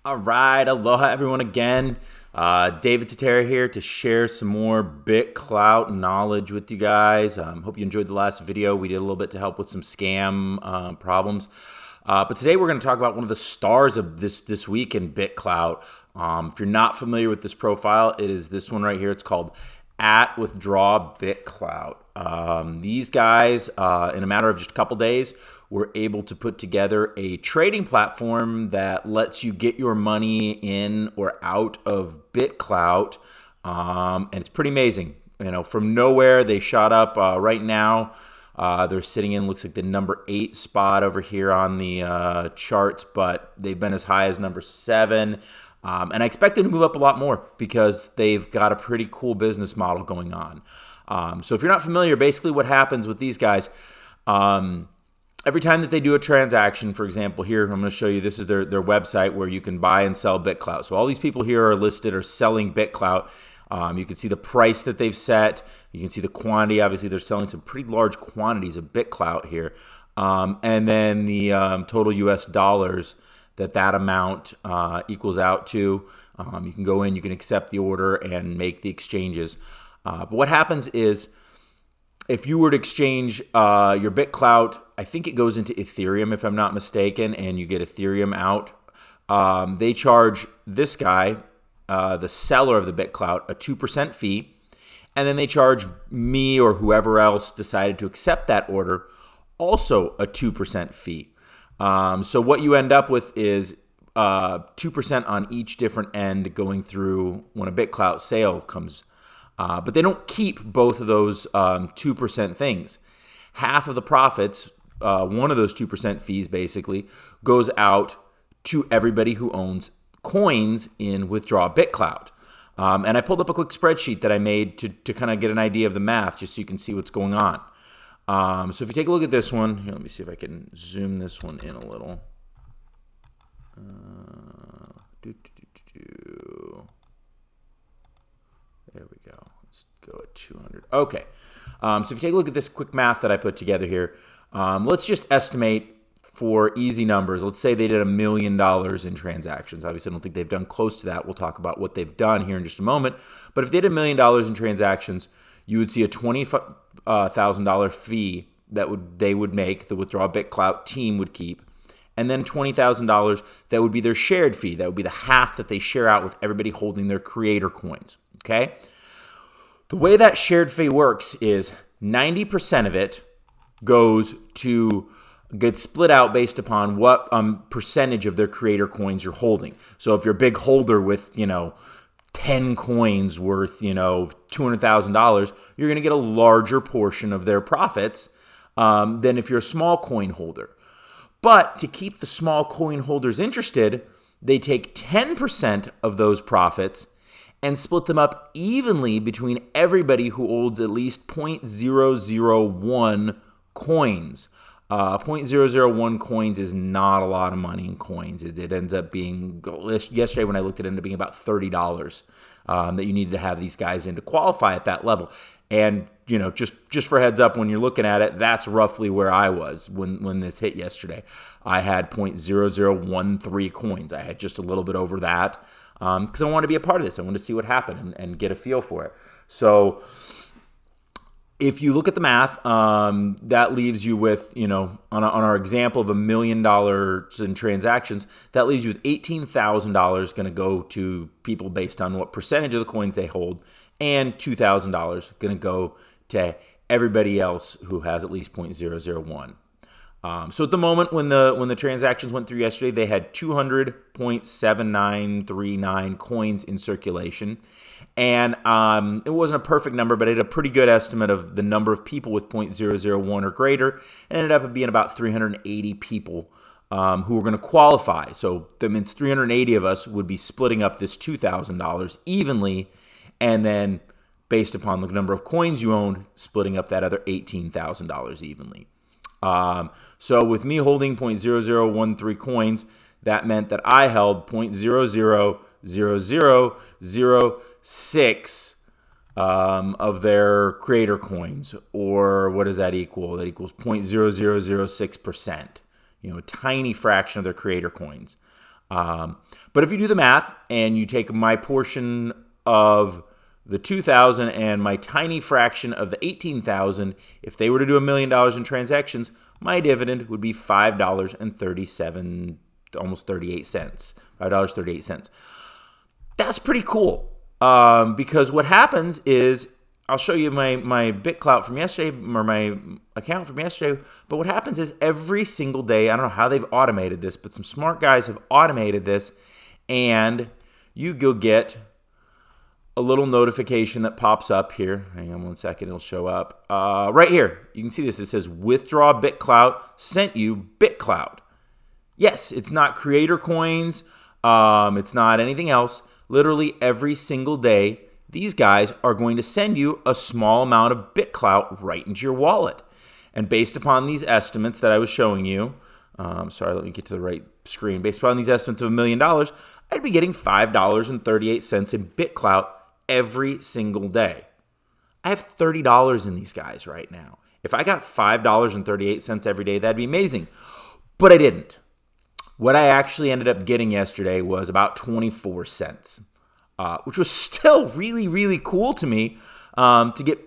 All right, aloha everyone again. David Tatera here to share some more BitClout knowledge with you guys. Hope you enjoyed the last video. We did a little bit to help with some scam problems. But today we're going to talk about one of the stars of this week in BitClout. If you're not familiar with this profile, it is this one right here. It's called @WithdrawBitClout. These guys, in a matter of just a couple days, were able to put together a trading platform that lets you get your money in or out of BitClout, and it's pretty amazing. You know, from nowhere they shot up. Right now, they're sitting in looks like the number 8 spot over here on the charts, but they've been as high as number 7. And I expect them to move up a lot more because they've got a pretty cool business model going on. So if you're not familiar, basically what happens with these guys, every time that they do a transaction, for example, here I'm going to show you, this is their website where you can buy and sell BitClout. So all these people here are listed are selling BitClout. You can see the price that they've set. You can see the quantity. Obviously, they're selling some pretty large quantities of BitClout here. And then the total US dollars that amount equals out to. You can go in, you can accept the order and make the exchanges. But what happens is, if you were to exchange your BitClout, I think it goes into Ethereum if I'm not mistaken, and you get Ethereum out. They charge this guy, the seller of the BitClout, a 2% fee, and then they charge me or whoever else decided to accept that order also a 2% fee. So what you end up with is 2% on each different end going through when a BitClout sale comes. But they don't keep both of those 2% things. Half of the profits, one of those 2% fees basically, goes out to everybody who owns coins in WithdrawBitClout. And I pulled up a quick spreadsheet that I made to kind of get an idea of the math just so you can see what's going on. So if you take a look at this one, here, let me see if I can zoom this one in a little. There we go. Let's go at 200. Okay. So if you take a look at this quick math that I put together here, let's just estimate for easy numbers. Let's say they did $1 million in transactions. Obviously, I don't think they've done close to that. We'll talk about what they've done here in just a moment. But if they did $1 million in transactions, you would see a $20,000 fee that they would make, the WithdrawBitClout team would keep, and then $20,000 that would be their shared fee. That would be the half that they share out with everybody holding their creator coins. Okay? The way that shared fee works is 90% of it gets split out based upon what percentage of their creator coins you're holding. So if you're a big holder with, 10 coins worth, $200,000, you're going to get a larger portion of their profits than if you're a small coin holder. But to keep the small coin holders interested, they take 10% of those profits and split them up evenly between everybody who holds at least 0.001 coins. 0.001 coins is not a lot of money in coins. It ends up being, yesterday when I looked at it, ended up being about $30 that you needed to have these guys in to qualify at that level. And, just for heads up, when you're looking at it, that's roughly where I was when this hit yesterday. I had 0.0013 coins. I had just a little bit over that because I wanted to be a part of this. I wanted to see what happened and get a feel for it. So if you look at the math, that leaves you with, on our example of $1 million in transactions, that leaves you with $18,000 going to go to people based on what percentage of the coins they hold, and $2,000 going to go to everybody else who has at least 0.001. So at the moment when the transactions went through yesterday, they had 200.7939 coins in circulation. And it wasn't a perfect number, but it had a pretty good estimate of the number of people with 0.001 or greater. It ended up being about 380 people who were going to qualify. So that means 380 of us would be splitting up this $2,000 evenly, and then based upon the number of coins you own, splitting up that other $18,000 evenly. So with me holding 0.0013 coins, that meant that I held 0.000006 of their creator coins, or what does that equal? That equals 0.0006%. A tiny fraction of their creator coins. But if you do the math and you take my portion of the 2,000 and my tiny fraction of the 18,000, if they were to do $1 million in transactions, my dividend would be $5.37, almost 38 cents, $5.38. That's pretty cool. Because what happens is, I'll show you my BitClout from yesterday, or my account from yesterday, but what happens is every single day, I don't know how they've automated this, but some smart guys have automated this, and you'll get a little notification that pops up here. Hang on one second, it'll show up. Right here, you can see this. It says, WithdrawBitClout sent you BitClout. Yes, it's not creator coins. It's not anything else. Literally every single day, these guys are going to send you a small amount of BitClout right into your wallet. And based upon these estimates that I was showing you, sorry, let me get to the right screen. Based upon these estimates of $1 million, I'd be getting $5.38 in BitClout every single day. I have $30 in these guys right now. If I got $5.38 every day, that'd be amazing. But I didn't. What I actually ended up getting yesterday was about 24 cents, which was still really, really cool to me to get,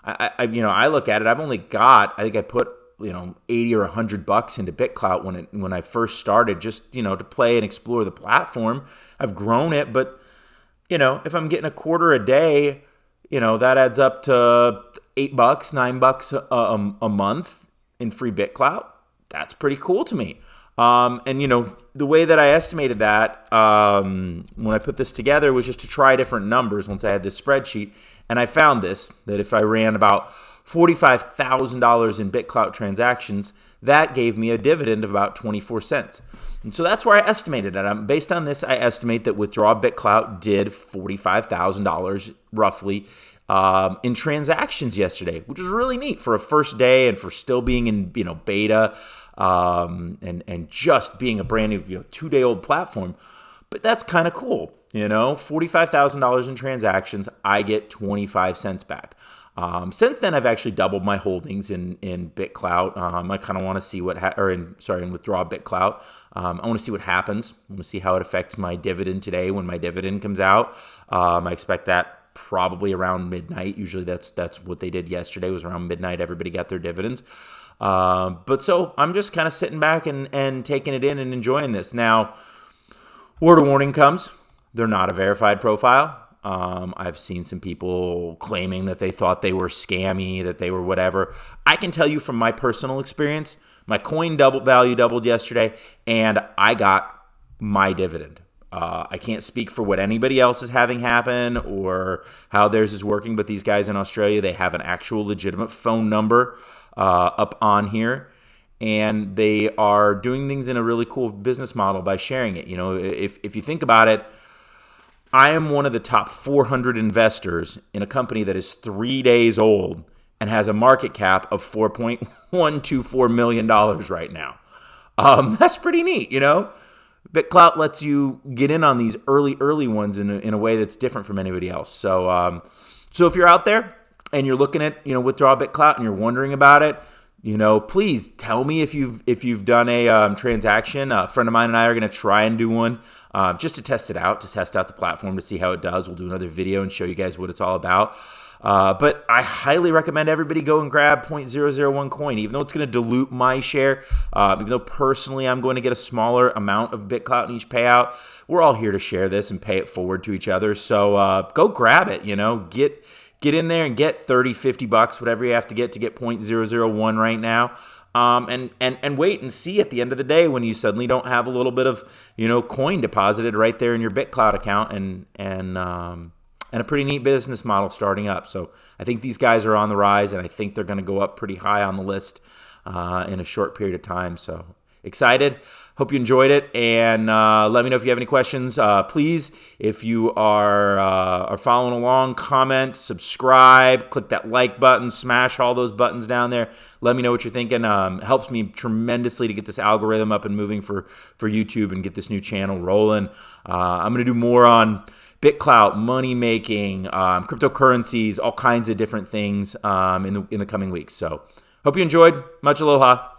I look at it. I've only got, I think I put, 80 or $100 into BitClout when I first started, just, to play and explore the platform. I've grown it, but, if I'm getting a quarter a day, that adds up to $8, $9 a month in free BitClout. That's pretty cool to me. And the way that I estimated that when I put this together was just to try different numbers once I had this spreadsheet. And I found that if I ran about $45,000 in BitClout transactions, that gave me a dividend of about 24 cents. And so that's where I estimated it. Based on this, I estimate that WithdrawBitClout did $45,000 roughly in transactions yesterday, which was really neat for a first day and for still being in beta and just being a brand new 2-day-old platform. But that's kind of cool. $45,000 in transactions, I get 25 cents back. Since then, I've actually doubled my holdings in BitClout. I kind of want to see in WithdrawBitClout. I want to see what happens. I want to see how it affects my dividend today when my dividend comes out. I expect that probably around midnight. Usually that's what they did yesterday, was around midnight. Everybody got their dividends. But so I'm just kind of sitting back and taking it in and enjoying this. Now, word of warning comes. They're not a verified profile. I've seen some people claiming that they thought they were scammy, that they were whatever. I can tell you from my personal experience, my coin value doubled yesterday, and I got my dividend. I can't speak for what anybody else is having happen or how theirs is working, but these guys in Australia, they have an actual legitimate phone number up on here, and they are doing things in a really cool business model by sharing it. If you think about it, I am one of the top 400 investors in a company that is 3 days old and has a market cap of $4.124 million right now. That's pretty neat, BitClout lets you get in on these early ones in a way that's different from anybody else. So if you're out there and you're looking at WithdrawBitClout and you're wondering about it, please tell me if you've done a transaction. A friend of mine and I are going to try and do one just to test it out, to test out the platform, to see how it does. We'll do another video and show you guys what it's all about. But I highly recommend everybody go and grab 0.001 coin, even though it's going to dilute my share, even though personally I'm going to get a smaller amount of BitClout in each payout. We're all here to share this and pay it forward to each other. So go grab it, Get in there and get 30, 50 bucks, whatever you have to get 0.001 right now. And wait and see at the end of the day when you suddenly don't have a little bit of, coin deposited right there in your BitClout account and a pretty neat business model starting up. So I think these guys are on the rise, and I think they're going to go up pretty high on the list in a short period of time. So excited. Hope you enjoyed it, and let me know if you have any questions. Please, if you are following along, comment, subscribe, click that like button, smash all those buttons down there. Let me know what you're thinking. Helps me tremendously to get this algorithm up and moving for YouTube and get this new channel rolling. I'm going to do more on BitClout, money making, cryptocurrencies, all kinds of different things in the coming weeks. So hope you enjoyed. Much aloha.